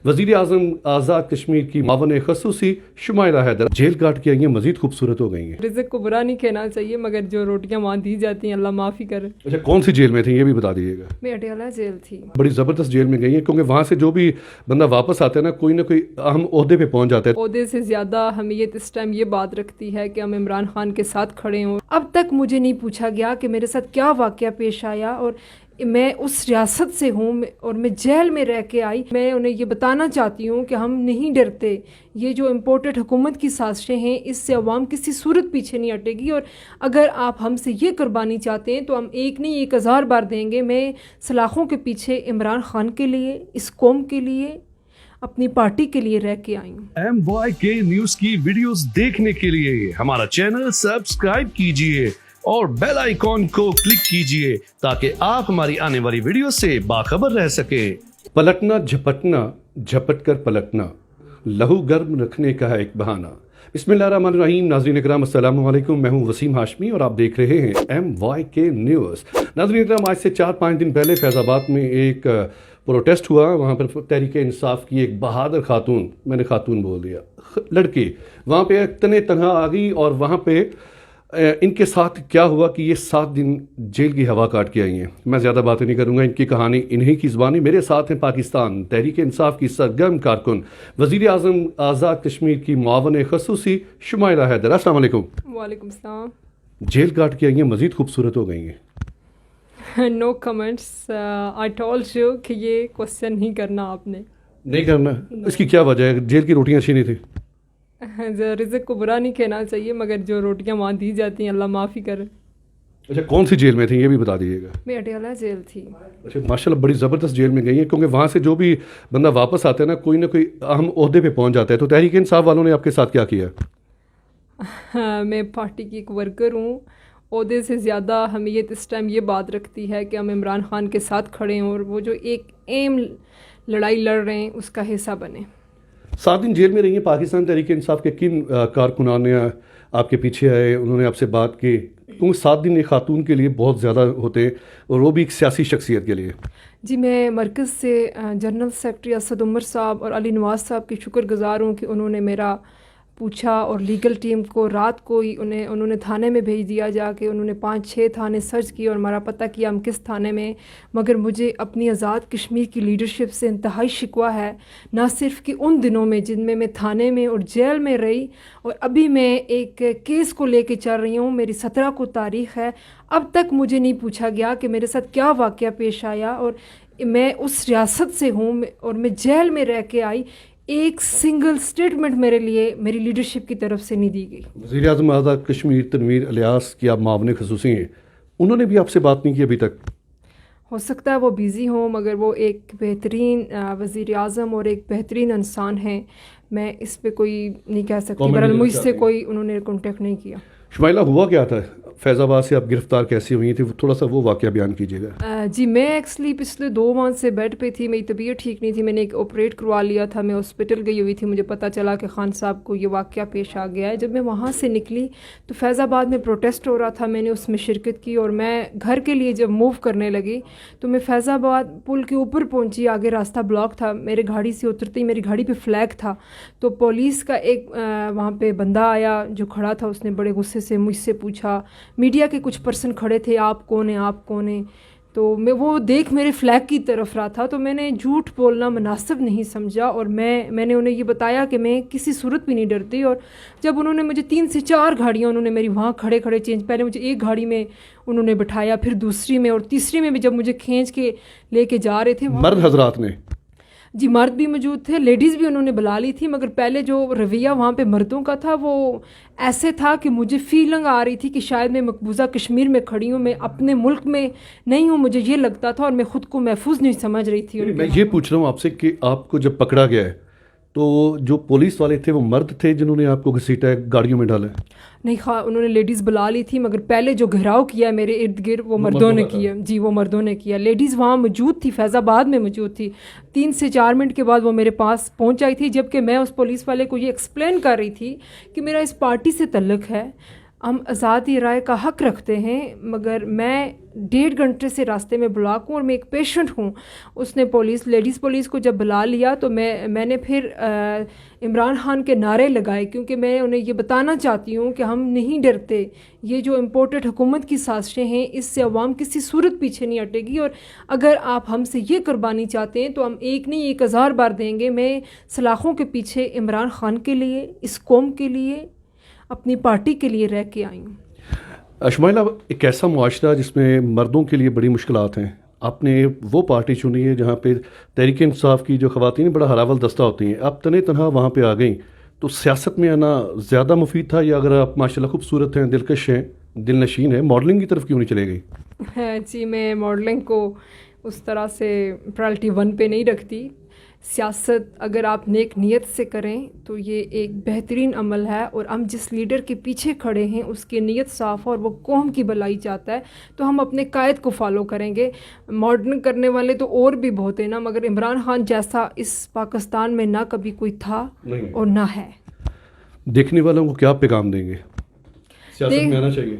वज़ीर आज़म आज़ाद कश्मीर की मावन ख़ुसूसी शुमाइला हैदर जेल काट के आई हैं, मज़ीद खूबसूरत हो गई हैं। रिज़्क़ को बुरा नहीं कहना चाहिए, मगर जो रोटियां वहाँ दी जाती हैं अल्लाह माफ़ी करे। अच्छा, कौन सी जेल में थी ये भी बता दीजिएगा। मैं अटियाला जेल थी। बड़ी ज़बरदस्त जेल में गई हैं, क्योंकि वहाँ से जो भी बंदा वापस आता है ना कोई अहम ओहदे पे पहुँच जाता है। ओहदे से ज़्यादा अहमियत इस टाइम ये बात रखती है कि हम इमरान खान के साथ खड़े हों। अब तक मुझे नहीं पूछा गया कि मेरे साथ क्या वाक़या पेश आया और मैं उस रियासत से हूँ और मैं जेल में रह के आई। मैं उन्हें ये बताना चाहती हूँ कि हम नहीं डरते। ये जो इम्पोर्टेड हुकूमत की साजिशें हैं इससे अवाम किसी सूरत पीछे नहीं हटेगी, और अगर आप हमसे ये कुर्बानी चाहते हैं तो हम एक नहीं 1000 बार देंगे। मैं सलाखों के पीछे इमरान खान के लिए, इस कौम के लिए, अपनी पार्टी के लिए रह के आई हूँ। MYK न्यूज़ की वीडियोस देखने के लिए हमारा चैनल सब्सक्राइब कीजिए और बेल आइकॉन को क्लिक कीजिए ताकि आप हमारी आने वाली वीडियो से बाखबर रह सके। पलटना झपटना, झपट कर पलटना, लहू गर्म रखने का है एक बहाना। बिस्मिल्लाहिर्रहमानिर्रहीम। नाज़रीन इकराम अस्सलाम वालेकुम, मैं हूं वसीम हाशमी और आप देख रहे हैं MYK न्यूज़। नाज़रीन इकराम, आज से 4-5 दिन पहले फैज़ाबाद में एक प्रोटेस्ट हुआ। वहाँ पर तहरीक इंसाफ की एक बहादुर खातून, मैंने खातून बोल दिया, लड़की वहाँ पे तने तनहा आ गई और वहाँ पे इनके साथ क्या हुआ कि ये 7 दिन जेल की हवा काट के आई हैं। मैं ज़्यादा बातें नहीं करूँगा, इनकी कहानी इन्हीं की ज़बानी। मेरे साथ हैं पाकिस्तान तहरीक इंसाफ की सरगर्म कारकुन वज़ीर आज़म आज़ाद कश्मीर की मावन ख़ुसूसी शुमाइला हैदर। अस्सलाम वालेकुम। वालेकुम सलाम। जेल काट के आई हैं, मज़ीद खूबसूरत हो गई हैं। No comments. I told you कि ये क्वेश्चन नहीं करना आपने। नहीं करना? इसकी क्या वजह है? जेल की रोटियाँ अच्छी नहीं थी? रिज़्क़ को बुरा नहीं कहना चाहिए, मगर जो रोटियां वहाँ दी जाती हैं अल्लाह माफ़ी करे। अच्छा, कौन सी जेल में थी ये भी बता दीजिएगा। मैं अटियाला जेल थी। अच्छा, माशाल्लाह बड़ी ज़बरदस्त जेल में गई हैं, क्योंकि वहाँ से जो भी बंदा वापस आता है ना कोई अहम ओहदे पे पहुँच जाता है। तो तहरीक इंसाफ वालों ने आपके साथ क्या किया? मैं पार्टी की एक वर्कर हूँ। ओहदे से ज़्यादा अहमियत इस टाइम ये बात रखती है कि हम इमरान खान के साथ खड़े हों और वो जो एक एम लड़ाई लड़ रहे हैं उसका हिस्सा बने। 7 दिन जेल में रही हैं। पाकिस्तान तहरीक इंसाफ के किन कारकुनान ने आपके पीछे आए, उन्होंने आपसे बात की? क्योंकि 7 दिन एक खातून के लिए बहुत ज़्यादा होते हैं, और वो भी एक सियासी शख्सियत के लिए। जी, मैं मरकज़ से जनरल सेक्रेटरी असद उमर साहब और अली नवाज़ साहब की शुक्रगुज़ार हूँ कि उन्होंने मेरा पूछा, और लीगल टीम को रात को ही उन्होंने थाने में भेज दिया जाके। उन्होंने 5-6 थाने सर्च किए और हमारा पता किया हम किस थाने में। मगर मुझे अपनी आज़ाद कश्मीर की लीडरशिप से इंतहाई शिकवा है, ना सिर्फ कि उन दिनों में जिनमें मैं थाने में और जेल में रही, और अभी मैं एक केस को लेके चल रही हूँ। मेरी 17 को तारीख़ है। अब तक मुझे नहीं पूछा गया कि मेरे साथ क्या वाक़या पेश आया, और मैं उस रियासत से हूँ और मैं जेल में रह के आई। एक सिंगल स्टेटमेंट मेरे लिए मेरी लीडरशिप की तरफ से नहीं दी गई। वज़ीर आज़म आज़ाद कश्मीर तनवीर इलियास की आप मावन ख़ुसूसी हैं, उन्होंने भी आपसे बात नहीं की अभी तक? हो सकता है वो बिज़ी हों, मगर वो एक बेहतरीन वज़ीर आज़म और एक बेहतरीन इंसान हैं। मैं इस पे कोई नहीं कह सकती, बहरहाल मुझसे कोई उन्होंने कांटेक्ट नहीं किया। शुमाइला, हुआ क्या था? फैज़ाबाद से आप गिरफ़्तार कैसे हुई थी? थोड़ा सा वो वाक़या बयान कीजिएगा। जी, मैं एक्चुअली पिछले 2 माह से बेड पे थी। मेरी तबीयत ठीक नहीं थी। मैंने एक ऑपरेट करवा लिया था। मैं हॉस्पिटल गई हुई थी। मुझे पता चला कि खान साहब को ये वाक़या पेश आ गया है। जब मैं वहाँ से निकली तो फैज़ाबाद में प्रोटेस्ट हो रहा था। मैंने उसमें शिरकत की, और मैं घर के लिए जब मूव करने लगी तो मैं फैज़ाबाद पुल के ऊपर पहुँची। आगे रास्ता ब्लॉक था। मेरे गाड़ी से उतरते ही मेरी गाड़ी पे फ्लैग था, तो पुलिस का एक वहाँ पे बंदा आया जो खड़ा था। उसने बड़े गुस्से से मुझसे पूछा, मीडिया के कुछ पर्सन खड़े थे, आप कौन हैं, आप कौन हैं? तो मैं वो देख मेरे फ्लैग की तरफ रहा था, तो मैंने झूठ बोलना मुनासिब नहीं समझा, और मैंने उन्हें ये बताया कि मैं किसी सूरत भी नहीं डरती। और जब उन्होंने मुझे 3 से 4 गाड़ियाँ उन्होंने मेरी वहाँ खड़े खड़े चेंज, पहले मुझे एक गाड़ी में उन्होंने बिठाया, फिर दूसरी में, और तीसरी में भी जब मुझे खींच के लेके जा रहे थे। मर्द हजरात ने? जी, मर्द भी मौजूद थे, लेडीज़ भी उन्होंने बुला ली थी। मगर पहले जो रवैया वहाँ पे मर्दों का था वो ऐसे था कि मुझे फीलिंग आ रही थी कि शायद मैं मकबूजा कश्मीर में खड़ी हूँ, मैं अपने मुल्क में नहीं हूँ, मुझे ये लगता था, और मैं ख़ुद को महफूज नहीं समझ रही थी। मैं ये पूछ रहा हूँ आपसे कि आपको जब पकड़ा गया है तो जो पुलिस वाले थे वो मर्द थे जिन्होंने आपको घसीटा है, गाड़ियों में डाला है? नहीं, उन्होंने लेडीज़ बुला ली थी, मगर पहले जो घेराव किया मेरे इर्द गिर्द वो मर्दों ने किया। जी, वो मर्दों ने किया। लेडीज़ वहाँ मौजूद थी, फैज़ाबाद में मौजूद थी। 3 से 4 मिनट के बाद वो मेरे पास पहुँच आई थी, जबकि मैं उस पुलिस वाले को ये एक्सप्लेन कर रही थी कि मेरा इस पार्टी से तल्लुक़ है, ہم آزادی رائے کا حق رکھتے ہیں، مگر میں 1.5 گھنٹے سے راستے میں بلاک ہوں اور میں ایک پیشنٹ ہوں. اس نے لیڈیز پولیس کو جب بلا لیا تو میں نے پھر عمران خان کے نعرے لگائے، کیونکہ میں انہیں یہ بتانا چاہتی ہوں کہ ہم نہیں ڈرتے. یہ جو امپورٹڈ حکومت کی سازشیں ہیں، اس سے عوام کسی صورت پیچھے نہیں ہٹے گی، اور اگر آپ ہم سے یہ قربانی چاہتے ہیں تو ہم ایک نہیں 1000 بار دیں گے. میں سلاخوں کے پیچھے عمران خان کے لیے، اس قوم کے لیے، اپنی پارٹی کے لیے رہ کے آئی ہوں. شمائلہ، ایک ایسا معاشرہ جس میں مردوں کے لیے بڑی مشکلات ہیں، آپ نے وہ پارٹی چنی ہے جہاں پہ تحریک انصاف کی جو خواتین بڑا ہراول دستہ ہوتی ہیں، آپ تنہا وہاں پہ آ گئیں، تو سیاست میں آنا زیادہ مفید تھا، یا اگر آپ ماشاءاللہ خوبصورت ہیں، دلکش ہیں، دل نشین ہیں، ماڈلنگ کی طرف کیوں نہیں چلے گئی؟ جی، میں ماڈلنگ کو اس طرح سے پرائلٹی 1 پہ نہیں رکھتی. سیاست اگر آپ نیک نیت سے کریں تو یہ ایک بہترین عمل ہے، اور ہم جس لیڈر کے پیچھے کھڑے ہیں اس کی نیت صاف ہے اور وہ قوم کی بھلائی چاہتا ہے، تو ہم اپنے قائد کو فالو کریں گے. ماڈرن کرنے والے تو اور بھی بہت ہیں نا، مگر عمران خان جیسا اس پاکستان میں نہ کبھی کوئی تھا اور نہ ہے. دیکھنے والوں کو کیا پیغام دیں گے؟ سیاست میں آنا چاہیے.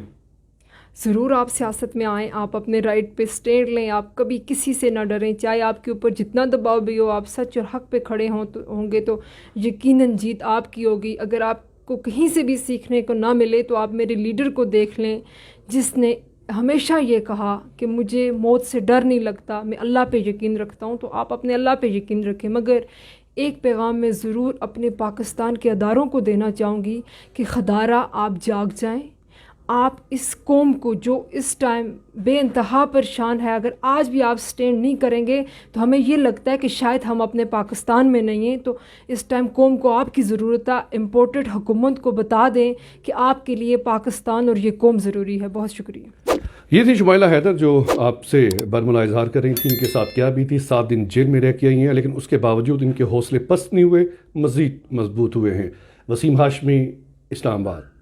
ضرور آپ سیاست میں آئیں، آپ اپنے رائٹ پہ اسٹینڈ لیں، آپ کبھی کسی سے نہ ڈریں، چاہے آپ کے اوپر جتنا دباؤ بھی ہو، آپ سچ اور حق پہ کھڑے ہوں گے تو یقیناً جیت آپ کی ہوگی. اگر آپ کو کہیں سے بھی سیکھنے کو نہ ملے تو آپ میرے لیڈر کو دیکھ لیں، جس نے ہمیشہ یہ کہا کہ مجھے موت سے ڈر نہیں لگتا، میں اللہ پہ یقین رکھتا ہوں. تو آپ اپنے اللہ پہ یقین رکھیں. مگر ایک پیغام میں ضرور اپنے پاکستان کے اداروں کو دینا چاہوں گی کہ خدارہ آپ جاگ جائیں. آپ اس قوم کو جو اس ٹائم بے انتہا پریشان ہے، اگر آج بھی آپ سٹینڈ نہیں کریں گے تو ہمیں یہ لگتا ہے کہ شاید ہم اپنے پاکستان میں نہیں ہیں. تو اس ٹائم قوم کو آپ کی ضرورت ہے. امپورٹڈ حکومت کو بتا دیں کہ آپ کے لیے پاکستان اور یہ قوم ضروری ہے. بہت شکریہ. یہ تھی شمائلہ حیدر جو آپ سے برملا اظہار کر رہی تھیں. ان کے ساتھ کیا بھی تھی، 7 دن جیل میں رہ کے آئی ہیں، لیکن اس کے باوجود ان کے حوصلے پست نہیں ہوئے، مزید مضبوط ہوئے ہیں. وسیم ہاشمی، اسلام آباد.